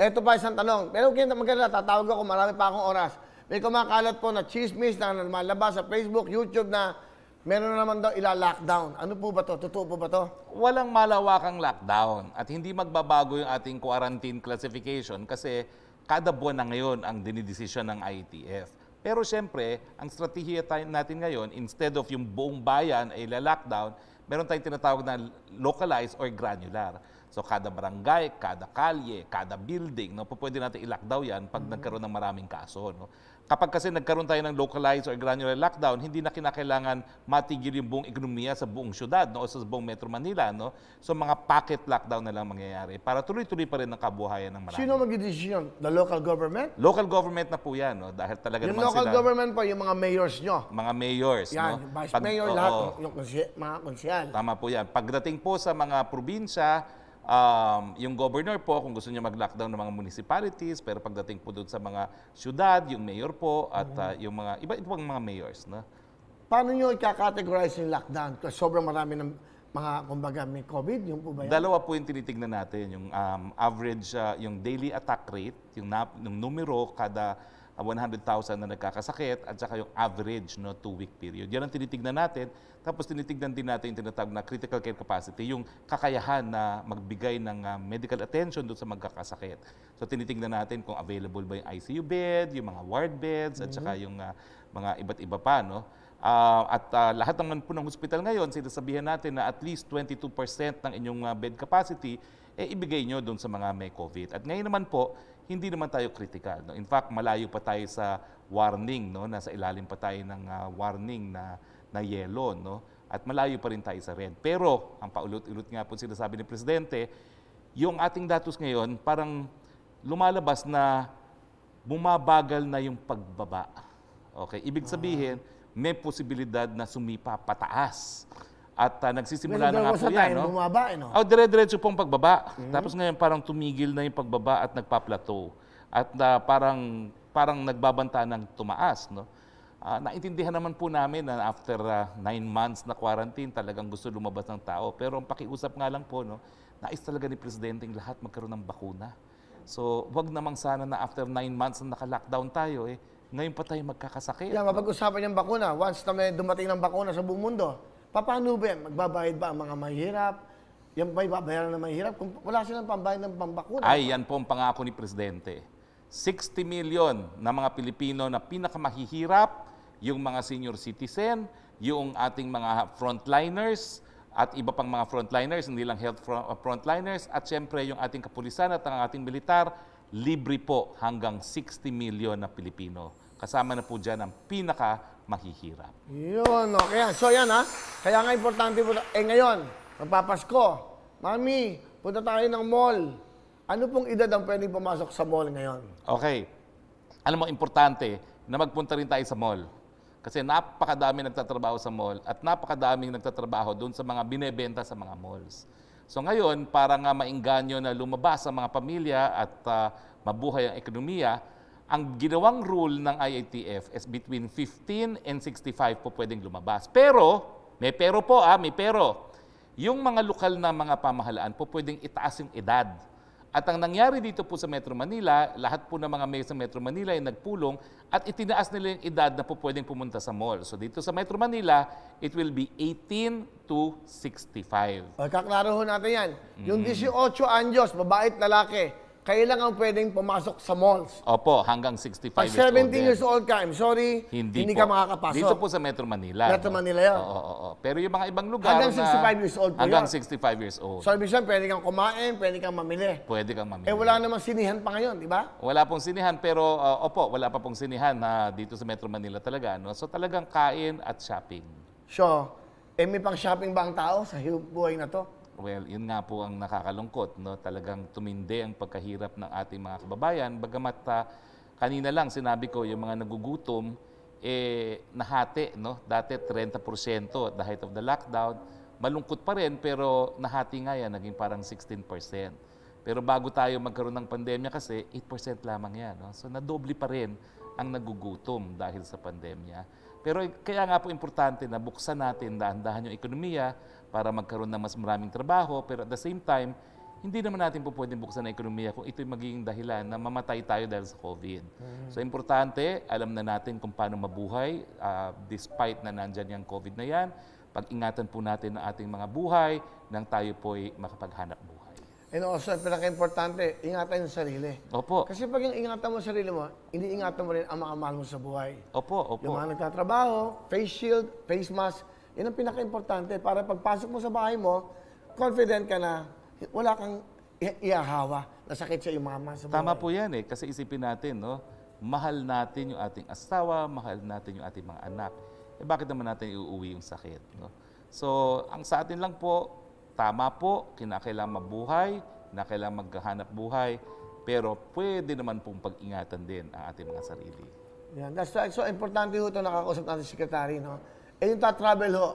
Eto pa isang tanong. Pero maganda, tatawag ako, marami pa akong oras. May kumakalat po na chismis na malabas sa Facebook, YouTube na meron naman daw ila-lockdown. Ano po ba to? Totoo po ba to? Walang malawakang lockdown at hindi magbabago yung ating quarantine classification kasi kada buwan na ngayon ang dinidesisyon ng IATF. Pero siyempre, ang strategiya natin ngayon, instead of yung buong bayan ay ila-lockdown, meron tayong tinatawag na localized or granular. So kada barangay, kada kalye, kada building, no, pwede natin i-lockdown yan pag nagkaroon ng maraming kaso. No? Kapag kasi nagkaroon tayo ng localized or granular lockdown, hindi na kinakailangan matigil yung buong ekonomiya sa buong syudad no, o sa buong Metro Manila. No? So mga pocket lockdown na lang mangyayari para tuloy-tuloy pa rin ang kabuhayan ng marami. Sino mag-decision? The local government? Local government na po yan. No? Dahil talaga Yung naman local sila, government po, yung mga mayors nyo. mga mayors. Yan, no? vice mayor, lahat, yung mga konsyal. Tama po yan. Pagdating po sa mga probinsya, yung governor po, kung gusto niya mag-lockdown ng mga municipalities, pero pagdating po doon sa mga syudad, yung mayor po, at yung mga iba-ibang mga mayors. No? Paano nyo i-categorize yung lockdown? Kasi sobrang marami ng mga, kumbaga, may COVID, yung po ba yan? Dalawa po yung tinitignan natin, yung average, yung daily attack rate, yung numero kada 100,000 na nagkakasakit, at saka yung average 2-week period. Yan ang tinitignan natin. Tapos tinitignan din natin yung tinatawag na critical care capacity, yung kakayahan na magbigay ng medical attention doon sa magkakasakit. So tinitignan natin kung available ba yung ICU bed, yung mga ward beds, at saka yung mga iba't iba pa. No? Lahat naman po ng hospital ngayon, sinasabihan natin na at least 22% ng inyong bed capacity, ibigay nyo doon sa mga may COVID. At ngayon naman po, hindi naman tayo critical. No? In fact, malayo pa tayo sa warning. No? Nasa ilalim pa tayo ng warning na yellow. No? At malayo pa rin tayo sa red. Pero, ang paulot-ulot nga po sinasabi ni Presidente, yung ating datos ngayon, parang lumalabas na bumabagal na yung pagbaba. Okay? Ibig sabihin, may posibilidad na sumipa pataas. At nagsisimula na nga po yan. No? Bumaba, no? Dire-diretso pong pagbaba. Tapos ngayon parang tumigil na yung pagbaba at nagpa-plateau. At parang nagbabanta ng tumaas. No? Naintindihan naman po namin na after 9 months na quarantine, talagang gusto lumabas ng tao. Pero ang pakiusap nga lang po, no, nais talaga ni Presidente yung lahat magkaroon ng bakuna. So wag namang sana na after 9 months na naka-lockdown tayo, ngayon pa tayo magkakasakit. Yan, mapag-usapan yung bakuna. Once na may dumating ng bakuna sa buong mundo, paano ba yan? Magbabayad ba ang mga mahirap? Yan ba ibabayaran ng mahirap? Kung wala silang pambayad ng pambakuna. Ay, yan po ang pangako ni Presidente. 60 million na mga Pilipino na pinakamahihirap, yung mga senior citizen, yung ating mga frontliners, at iba pang mga frontliners, hindi lang health frontliners, at syempre yung ating kapulisan at ang ating militar, libre po hanggang 60 million na Pilipino. Kasama na po dyan ang pinakamahihirap. Yun, okay. So yan ha, kaya nga importante po, ngayon, magpapasko. Mami, punta tayo ng mall. Ano pong edad ang pwedeng pumasok sa mall ngayon? Okay. Alam mo, importante na magpunta rin tayo sa mall. Kasi napakadami nagtatrabaho sa mall at napakadaming nagtatrabaho doon sa mga binebenta sa mga malls. So ngayon, para nga maingganyo na lumabas ang mga pamilya at mabuhay ang ekonomiya, ang ginawang rule ng IATF is between 15 and 65 po pwedeng lumabas. Pero, may pero po may pero. Yung mga lokal na mga pamahalaan po pwedeng itaas yung edad. At ang nangyari dito po sa Metro Manila, lahat po ng mga mayor sa Metro Manila ay nagpulong at itinaas nila yung edad na po pwedeng pumunta sa mall. So dito sa Metro Manila, it will be 18 to 65. O, kaklaro ho natin yan. Yung 18 anyos, babae at lalaki, kailan ang pwedeng pumasok sa malls? Opo, hanggang 65 Pag years old. 17 years old ka, I'm sorry, hindi ka makakapasok. Dito po sa Metro Manila. Metro Manila yan. Oo. Pero yung mga ibang lugar Hanggang 65 years old po hanggang yan. 65 years old. So, ibig sabihin, pwede kang kumain, pwede kang mamili. Pwede kang mamili. Wala namang sinihan pa ngayon, di ba? Wala pong sinihan, pero wala pa pong sinihan dito sa Metro Manila talaga. No? So talagang kain at shopping. So, may pang shopping ba ang tao sa buhay na to? Well, yun nga po ang nakakalungkot. No? Talagang tumindi ang pagkahirap ng ating mga kababayan. Bagamat kanina lang sinabi ko, yung mga nagugutom, nahati. No? Dati 30% at the height of the lockdown. Malungkot pa rin, pero nahati nga yan, naging parang 16%. Pero bago tayo magkaroon ng pandemya kasi, 8% lamang yan. No? So nadoble pa rin ang nagugutom dahil sa pandemya. Pero kaya nga po importante na buksan natin, dahan-dahan yung ekonomiya para magkaroon ng mas maraming trabaho. Pero at the same time, hindi naman natin po pwedeng buksan ang ekonomiya kung ito'y magiging dahilan na mamatay tayo dahil sa COVID. So importante, alam na natin kung paano mabuhay despite na nandyan yung COVID na yan. Pag-ingatan po natin ang ating mga buhay nang tayo po'y makapaghanap buhay. And also, pinaka-importante, ingatan yung sarili. Opo. Kasi pag yung ingatan mo sarili mo, hindi ingatan mo rin ang mga mahal mo sa buhay. Opo, Yung opo. mga nagtatrabaho, face shield, face mask, yun ang pinaka-importante para pagpasok mo sa bahay mo, confident ka na wala kang iahawa na sakit sa iyong mama sa buhay. Tama po yan eh. Kasi isipin natin, no? Mahal natin yung ating asawa, mahal natin yung ating mga anak. Eh bakit naman natin iuuwi yung sakit? No? So, ang sa atin lang po, tama po, kinakailangan mabuhay, kinakailangan maghahanap buhay, pero pwede naman pong pag-ingatan din ang ating mga sarili. Yan. That's right. So, importante ho ito nakakausap natin si Secretary, no? Eh, yung travel ho,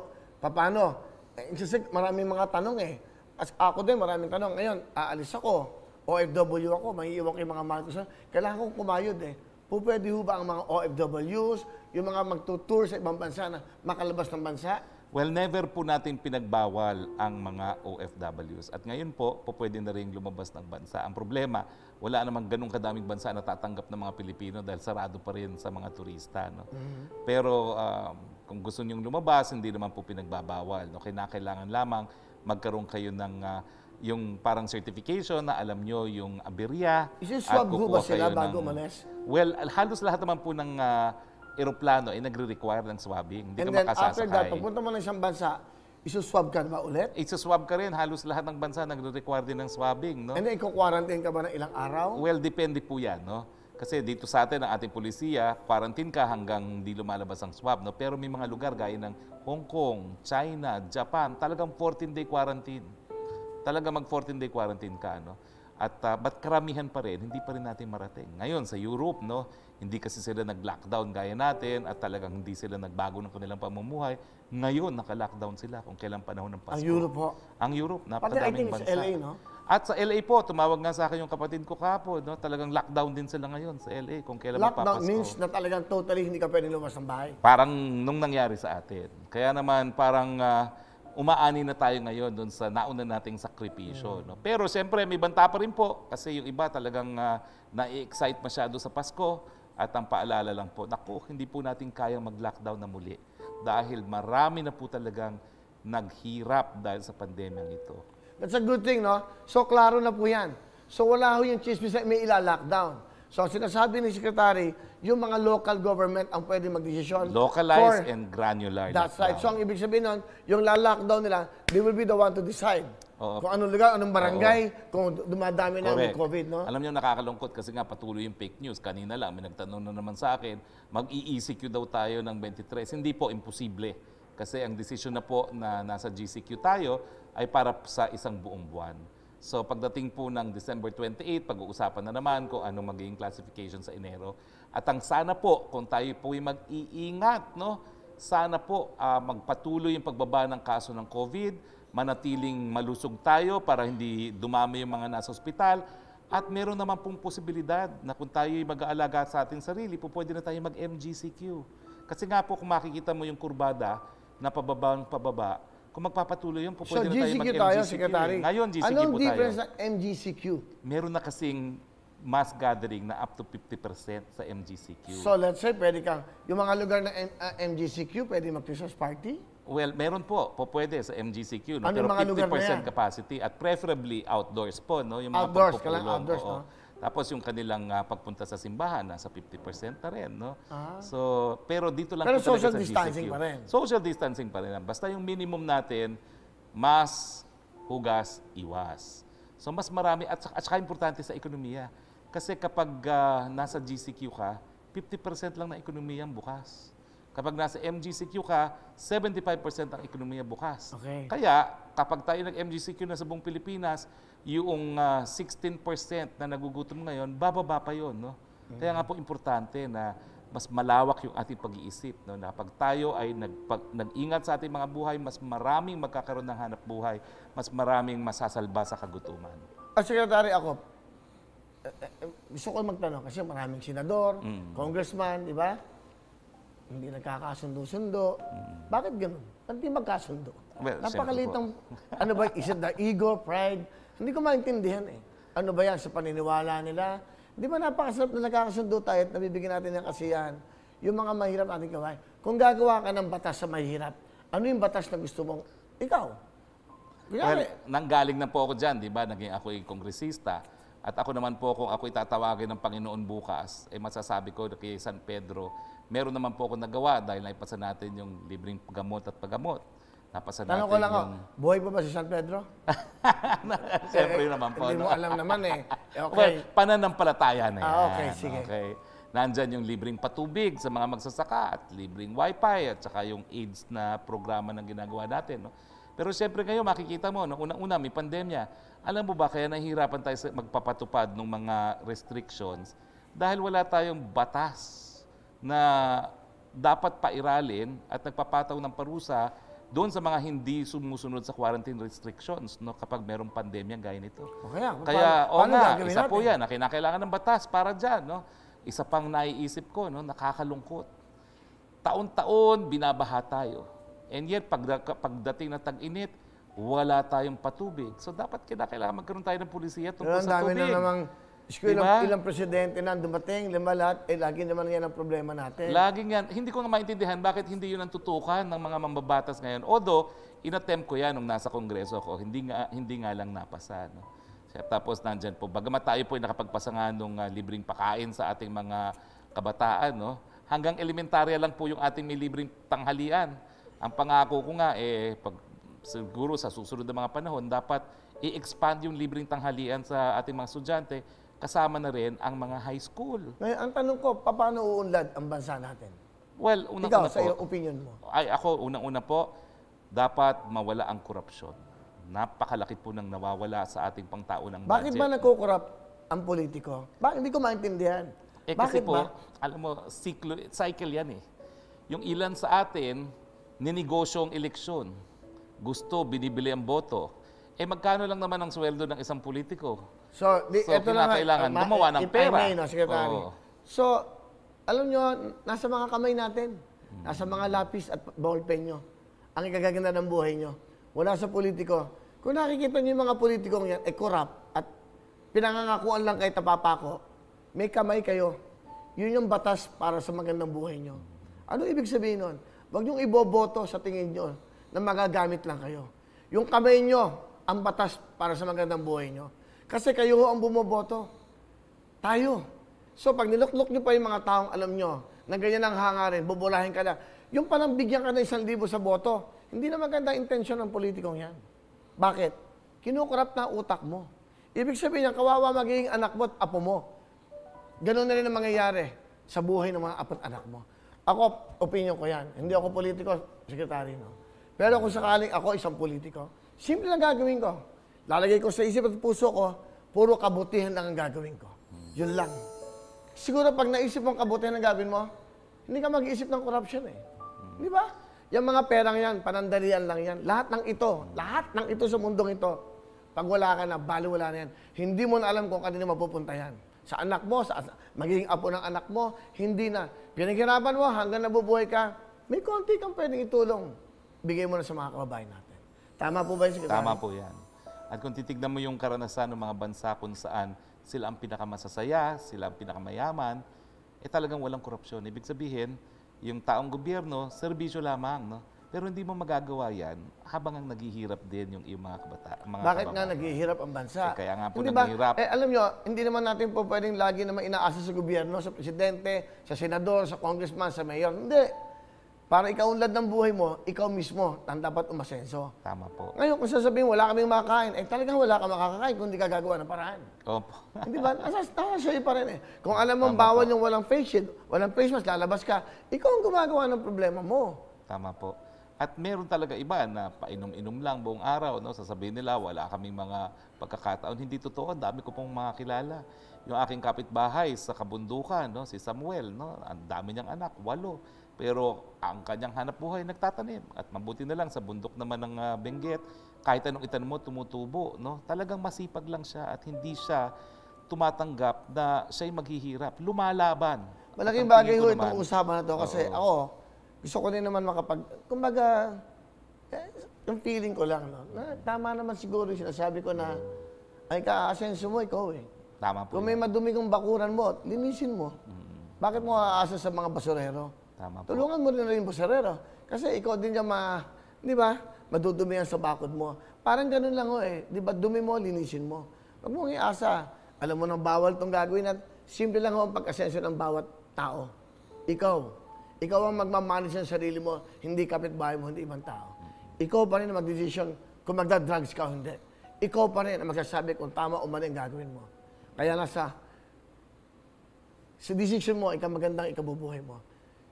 paano? Eh, kasi maraming mga tanong eh. As ako din, maraming tanong. Ngayon, aalis ako, OFW ako, maiiwan ko yung mga mahal ko sa... Kailangan kong kumayod eh. Pwede ho ba ang mga OFWs, yung mga magtutour sa ibang bansa na makalabas ng bansa? Well, never po natin pinagbawal ang mga OFWs. At ngayon po, pwede na rin lumabas ng bansa. Ang problema, wala namang ganun kadaming bansa na tatanggap ng mga Pilipino dahil sarado pa rin sa mga turista. No? Pero kung gusto nyong lumabas, hindi naman po pinagbabawal. No? Kailangan lamang magkaroon kayo ng yung parang certification na alam nyo yung aberya. Isi-swab ho ba kukuha sila kayo bago ng- umalis? Well, halos lahat naman po ng eroplano ay nagre-require ng swabbing. Hindi And ka then after that, makasasakay. pagpunta mo ng isang bansa, isuswab ka ba ulit? Isa-swab ka rin. Halos lahat ng bansa nagre-require din ng swabbing. No? And then, iko-quarantine ka ba ng ilang araw? Well, depende po yan. No? Kasi dito sa atin, ang ating polisiya, quarantine ka hanggang hindi lumalabas ang swab. No? Pero may mga lugar gaya ng Hong Kong, China, Japan, talagang 14-day quarantine. Talaga mag 14-day quarantine ka. No? At ba't karamihan pa rin, hindi pa rin natin marating. Ngayon, sa Europe, no, hindi kasi sila nag-lockdown gaya natin at talagang hindi sila nagbago ng kanilang pamumuhay. Ngayon, naka-lockdown sila kung kailan panahon ng Pasko. Ang Europe ho. Ang Europe, Pati I napakadaming think sa bansa. LA, no? At sa LA po, tumawag nga sa akin yung kapatid ko kahapon, no? Talagang lockdown din sila ngayon sa LA kung kailan Lockdown magpapasko. means na talagang totally hindi ka pwede lumabas ng bahay. Parang nung nangyari sa atin. Kaya naman parang umaani na tayo ngayon doon sa nauna nating sakripisyo. No? Pero siyempre may banta pa rin po kasi yung iba talagang na-excite masyado sa Pasko at ang paalala lang po, naku, hindi po natin kayang mag-lockdown na muli dahil marami na po talagang naghirap dahil sa pandemyang ito. That's a good thing, no? So, klaro na po yan. So, wala ho yung chismis na may ila-lockdown. So, sinasabi ni Secretary, yung mga local government ang pwede magdesisyon. Localized and granular That's right. So, lockdown. ang ibig sabihin nun, yung la-lockdown nila, they will be the one to decide. Oo. Kung anong lugar, anong barangay, kung dumadami na yung Correct. COVID, no? Alam niyo, nakakalungkot kasi nga patuloy yung fake news. Kanina lang, may nagtanong na naman sa akin, mag-ECQ daw tayo ng 23. Hindi po, imposible. Kasi ang desisyon na po na nasa GCQ tayo ay para sa isang buong buwan. So pagdating po ng December 28, pag-uusapan na naman kung ano magiging classification sa Enero. At ang sana po, kung tayo po ay mag-iingat, no? Sana po magpatuloy yung pagbaba ng kaso ng COVID, manatiling malusog tayo para hindi dumami yung mga nasa ospital. At meron naman pong posibilidad na kung tayo mag-aalaga sa ating sarili, po pwede na tayo mag-MGCQ. Kasi nga po kung makikita mo yung kurbada na pababa, kung magpapatuloy yun, po So, pwede na tayo GCQ mag-MGCQ. tayo, Secretary. Ngayon, GCQ Anong po tayo. difference ng MGCQ? Meron na kasing mass gathering na up to 50% sa MGCQ. So, let's say, pwede kang, yung mga lugar na MGCQ, pwede mag-Christmas party? Well, meron po pwede sa MGCQ. No? Ano Pero yung mga lugar na 50% yan? capacity at preferably outdoors po. No? Yung mga Outdoors, pagpupulong, kailangan outdoors, oo. no? Tapos yung kanilang pagpunta sa simbahan, nasa 50% na rin. No? Ah. So, pero dito lang Pero po talaga social sa distancing GCQ. pa rin. Social distancing pa rin. Basta yung minimum natin, mas hugas, iwas. So mas marami, at saka importante sa ekonomiya. Kasi kapag nasa GCQ ka, 50% lang ng ekonomiya ang bukas. Kapag nasa MGCQ ka, 75% ang ekonomiya bukas. Okay. Kaya kapag tayo nag-MGCQ na sa buong Pilipinas, yung 16% na nagugutom ngayon, bababa pa yun. No? Kaya nga po importante na mas malawak yung ating pag-iisip. No? Na pag tayo ay nag-ingat sa ating mga buhay, mas maraming magkakaroon ng hanap buhay, mas maraming masasalba sa kagutuman. Secretary, ako, gusto ko magtanong kasi maraming senador, congressman, di ba? Hindi nagkakasundo-sundo. Bakit ganun? Ba't di magkasundo? Well, Napakaliit ng, ano ba, is it the ego, pride? Hindi ko maintindihan eh. Ano ba yan sa paniniwala nila? Di ba napakasarap na nagkakasundo tayo at nabibigyan natin ng kasiyahan yung mga mahirap natin kawain. Kung gagawa ka ng batas sa mahirap, ano yung batas na gusto mong ikaw? Well, nanggaling na po ako dyan, di ba? Naging ako yung kongresista. At ako naman po, kung ako itatawagin ng Panginoon bukas, eh masasabi ko kay San Pedro, meron naman po ako nagawa dahil naipasa natin yung libreng gamot at paggamot. Napasa natin Tanong ko lang yung... buhay pa ba si San Pedro? Siyempre naman po. Hindi mo alam naman eh. Well, Okay. pananampalataya na yan. Okay, sige. Okay. Nandyan yung libreng patubig sa mga magsasaka at libreng wifi at saka yung AIDS na programa ng ginagawa natin. No? Pero siyempre ngayon makikita mo, no, unang-una may pandemya. Alam mo ba kaya nahihirapan tayo sa magpapatupad ng mga restrictions dahil wala tayong batas na dapat pairalin at nagpapataw ng parusa doon sa mga hindi sumusunod sa quarantine restrictions no kapag merong pandemya gaya nito. Kaya isa po yan na kinakailangan ng batas para diyan, no. Isa pang naiisip ko, no, nakakalungkot. Taon-taon binabaha tayo. And yet pagdating ng tag-init, wala tayong patubig. So dapat kinakailangan magkaroon tayo ng pulisiya tungkol sa tubig. Ang dami na namang ilang presidente na dumating, lima lahat, lagi naman yan ang problema natin. Laging yan. Hindi ko nga maintindihan bakit hindi yun ang tutukan ng mga mambabatas ngayon. Although, inattempt ko yan nung nasa kongreso ko, hindi nga lang napasa. No? Tapos nandyan po, bagamat tayo po ay nakapagpasa nga nung libreng pakain sa ating mga kabataan, no? Hanggang elementarya lang po yung ating may libreng tanghalian. Ang pangako ko nga, siguro sa susunod na mga panahon, dapat i-expand yung libreng tanghalian sa ating mga estudyante, kasama na rin ang mga high school. Ngayon, ang tanong ko, paano uunlad ang bansa natin? Well, unang-una po. Ikaw, sa iyong opinion mo. Ako, unang-una po, dapat mawala ang korupsyon. Napakalaki po nang nawawala sa ating pangtaunang budget. Bakit ba nagkukurap ang politiko? Bakit hindi ko maintindihan? Kasi Bakit po, ba? alam mo, cycle yan eh. Yung ilan sa atin, ninegosyo ang eleksyon. Gusto, binibili ang boto. Magkano lang naman ang sweldo ng isang politiko? So ito lang kinakailangan gumawa ng pera. Secretary. So, alam nyo, nasa mga kamay natin. Nasa mga lapis at ballpen nyo. Ang ikagaganda ng buhay nyo. Wala sa politiko. Kung nakikita nyo yung mga politikong yan, corrupt at pinangangakuan lang kay tapapako, may kamay kayo. Yun yung batas para sa magandang buhay nyo. Ano ibig sabihin nun? Huwag nyong iboboto sa tingin nyo na magagamit lang kayo. Yung kamay nyo, ang batas para sa magandang buhay nyo. Kasi kayo ang bumoboto. Tayo. So pag niluklok nyo pa yung mga taong alam nyo, na ganyan ang hangarin, bubulahin ka na, yung palang bigyan ka ng 1,000 sa boto, hindi na maganda intensyon ng politikong yan. Bakit? Kinukurap na utak mo. Ibig sabihin niya, kawawa magiging anak mo at apo mo. Ganun na rin ang mangyayari sa buhay ng mga apo at anak mo. Ako, opinion ko yan. Hindi ako politiko, sekretary, no? Pero kung sakaling ako isang politiko, simple lang gagawin ko. Lalagay ko sa isip at puso ko, puro kabutihan lang ang gagawin ko. Yun lang. Siguro pag naisip mong kabutihan ang gagawin mo, hindi ka mag-iisip ng corruption eh. Di ba? Yung mga perang yan, panandalian lang yan. Lahat ng ito sa mundong ito, pag wala ka na, baliwala na yan. Hindi mo na alam kung kanino mapupunta yan. Sa anak mo, sa magiging apo ng anak mo, hindi na. Pinaghirapan mo hanggang nabubuhay ka, may konti kang pwedeng itulong. Bigay mo na sa mga kababayan natin. Tama po ba yung sekretary? Tama po yan. At kung titignan mo yung karanasan ng mga bansa kung saan sila ang pinakamasasaya, sila ang pinakamayaman, talagang walang korupsyon. Ibig sabihin, yung taong gobyerno, serbisyo lamang, no? Pero hindi mo magagawa yan habang ang naghihirap din yung iyong mga kabataan. Bakit nga naghihirap ang bansa? Kaya nga po hindi naghihirap. Alam nyo, hindi naman natin po pwedeng lagi naman inaasa sa gobyerno, sa presidente, sa senador, sa congressman, sa mayor. Hindi. Para ikaw unlad ng buhay mo, ikaw mismo ang dapat umasenso. Tama po. Ngayon, kung sasabihin wala kaming makakain, talagang wala kang makakakain kung hindi ka gagawa ng paraan. Opo. Hindi ba? Nasa sa'yo pa rin eh. Kung alam mo bawal yung walang face shield, walang face mask, lalabas ka, ikaw ang gumagawa ng problema mo. Tama po. At meron talaga iba na painom-inom lang buong araw, no? Sasabihin nila, wala kaming mga pagkakataon. Hindi totoo, ang dami ko pong mga kilala. Yung aking kapitbahay sa kabundukan, no? Si Samuel, no? Ang dami niyang anak, 8. Pero ang kanyang hanap buhay nagtatanim. At mabuti na lang sa bundok naman ng Benguet, kahit anong itanim mo, tumutubo. No? Talagang masipag lang siya at hindi siya tumatanggap na siya'y maghihirap. Lumalaban. Malaking bagay ho itong usapan na to kasi ako, gusto ko din naman kumbaga, yung feeling ko lang, no? Na, tama naman siguro yung sinasabi ko na Ay ka-asenso mo, ikaw eh. Tama po Kung may yan. madumi kong bakuran mo, linisin mo. Bakit mo aasa sa mga basurero? Tama po. Tulungan mo rin yung basurero. Kasi ikaw din niya di ba, madudumi yan sa bakod mo. Parang ganun lang ho eh. Di ba, dumi mo, linisin mo. Huwag mong iasa. Alam mo nang bawal itong gagawin at simple lang ho ang pag-asenso ng bawat tao. Ikaw ang magmamanage ng sarili mo, hindi kapitbahay mo, hindi ibang tao. Ikaw pa rin ang mag-decision kung magda-drugs ka o hindi. Ikaw pa rin ang magsasabi kung tama o mali ang gagawin mo. Kaya sa decision mo, magandang ikabubuhay mo.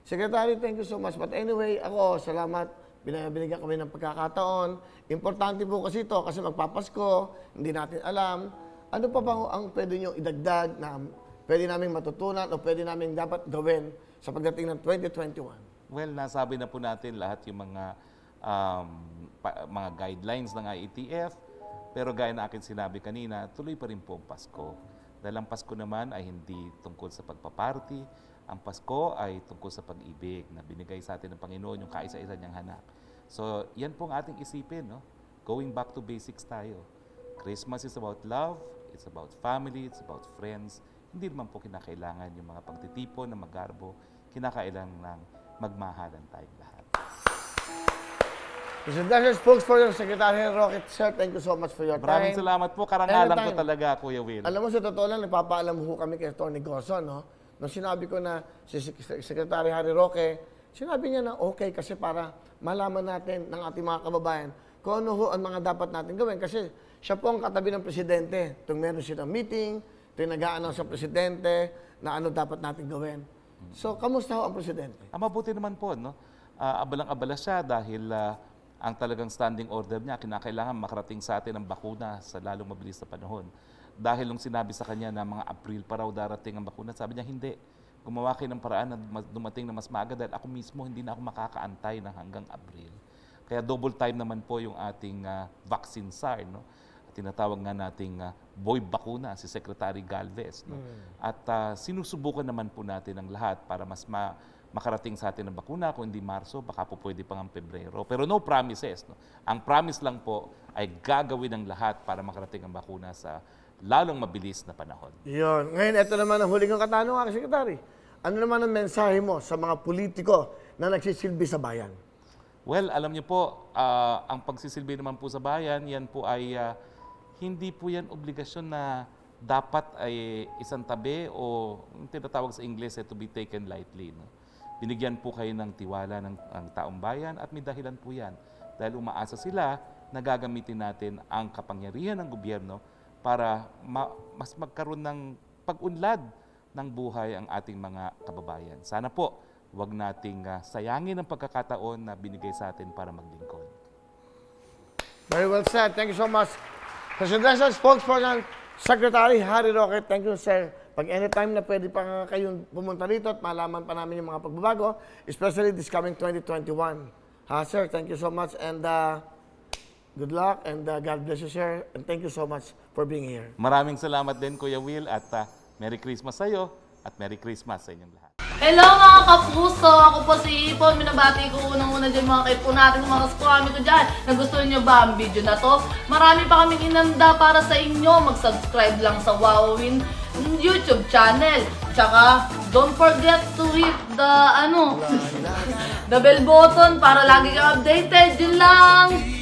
Secretary, thank you so much. But anyway, ako, salamat. Binigyan kami ng pagkakataon. Importante po kasi ito, kasi magpapasko, hindi natin alam. Ano pa ba ang pwede nyo idagdag na pwede namin matutunan o pwede namin dapat gawin sa pagdating ng 2021? Well, nasabi na po natin lahat yung mga guidelines ng IATF. Pero gaya na akin sinabi kanina, tuloy pa rin po ang Pasko. Dahil ang Pasko naman ay hindi tungkol sa pagpaparty. Ang Pasko ay tungkol sa pag-ibig na binigay sa atin ng Panginoon, yung kaisa-isa niyang anak. So, yan po ang ating isipin, no? Going back to basics tayo. Christmas is about love, it's about family, it's about friends. Hindi naman po kinakailangan yung mga pagtitipon na magarbo. Kinakailangan lang magmahalan tayong lahat. Mr. Dasher, spokesperson, Secretary Roque, sir, thank you so much for your time. Maraming salamat po. Karangalan ko Anytime. talaga, Kuya Will. Alam mo, sa totoo lang, nagpapaalam ho kami kay Atty. Gozo, no? Nung sinabi ko na si Secretary Harry Roque, sinabi niya na okay kasi para malaman natin ng ating mga kababayan kung ano ho ang mga dapat natin gawin. Kasi siya po ang katabi ng Presidente. Kung meron silang meeting, tuwing nag-a-announce sa Presidente na ano dapat natin gawin. So, kamusta ho ang Presidente? Mabuti naman po, no? Abalang-abala siya dahil ang talagang standing order niya, kinakailangan makarating sa atin ang bakuna sa lalong mabilis na panahon. Dahil nung sinabi sa kanya na mga April pa raw darating ang bakuna, sabi niya, hindi. Gumawa kayo ng paraan na dumating na mas maaga dahil ako mismo hindi na ako makakaantay ng hanggang April. Kaya double time naman po yung ating vaccine SAR, no? At tinatawag nga nating boy bakuna, si Secretary Galvez. No? At sinusubukan naman po natin ang lahat para mas makarating sa atin ang bakuna. Kung hindi Marso, baka po pwede pang ang Pebrero. Pero no promises. No? Ang promise lang po ay gagawin ng lahat para makarating ang bakuna sa lalong mabilis na panahon. Yun. Ngayon, ito naman ang huling kong katanungan, Secretary. Ano naman ang mensahe mo sa mga politiko na nagsisilbi sa bayan? Well, alam niyo po, ang pagsisilbi naman po sa bayan, yan po ay hindi po yan obligasyon na dapat ay isang tabi o yung tinatawag sa English to be taken lightly. No? Binigyan po kayo ng tiwala ng taong bayan at may dahilan po yan. Dahil umaasa sila na gagamitin natin ang kapangyarihan ng gobyerno para mas magkaroon ng pag-unlad ng buhay ang ating mga kababayan. Sana po, huwag nating sayangin ang pagkakataon na binigay sa atin para maglingkod. Very well said. Thank you so much. Presidential Spokesperson, Secretary Harry Roque, thank you, sir. Pag anytime na pwede pa kayong pumunta rito at malaman pa namin yung mga pagbabago, especially this coming 2021. Sir, thank you so much and good luck and God bless you, sir. And thank you so much for being here. Maraming salamat din, Kuya Will, at Merry Christmas sa iyo at Merry Christmas sa inyong lahat. Hello mga kapuso! Ako po si Ipon. Minabati ko unang-una dyan mga kaipo natin, mga kaskwami ko dyan. Nagustuhan nyo ba ang video na to? Marami pa kaming inanda para sa inyo. Mag-subscribe lang sa Wowin YouTube channel. Tsaka, don't forget to hit the, the bell button para lagi kang updated. Yun lang!